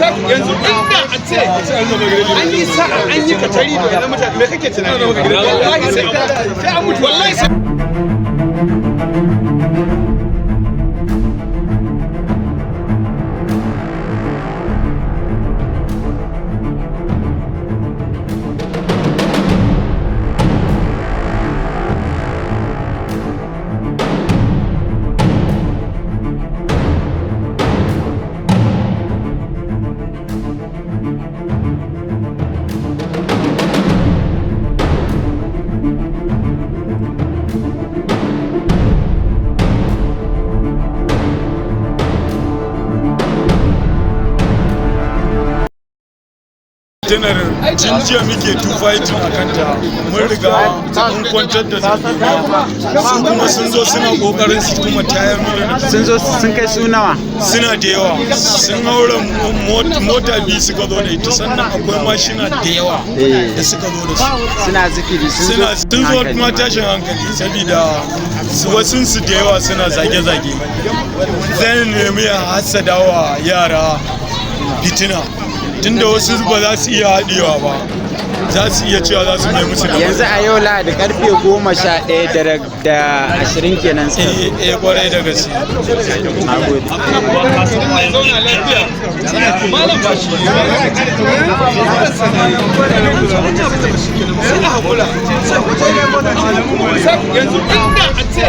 yanzu inda a ce an yi sa'a an yi katari da wannan mutane me kake tunani wallahi sai an mutu wallahi sai janar jinjiya muke fighting a kanta mun riga mun kwantar da su kuma sun zo suna kokarin su kuma tayar mana sun zo sun kai su nawa suna da yawa sun haura mota biyu suka zo da ita sannan akwai mashina da yawa da suka zo da su suna zikiri sun zo kuma tashin hankali saboda wasu su da yawa suna zage-zage zan nemi ya hassada wa yara fitina tunda wasu ba za su iya haɗewa ba za su iya cewa za su mai musu da yanzu a yau lahadi karfe 11:20 kenan sai kwarai da gaske nagode yanzu inda a ce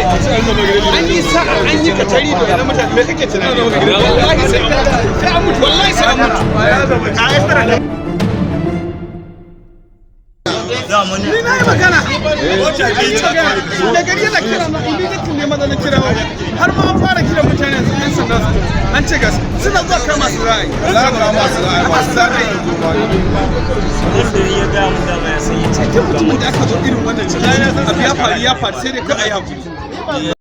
an yi sa'a an yi katari da wannan mutane me kake tunani wallahi sai an mutu wallahi sai an mutu ni na yi magana da gari yana kira na immediately ne maza na kira har ma an fara kira mutane su yan sanda su an ce gas suna zuwa kama su ra'ayi za a kama su ra'ayi masu ra'ayi ya ga mu da mai sai ya ce mutumin da aka zo irin wannan cikin abu ya faru sai dai ka a yi hakuri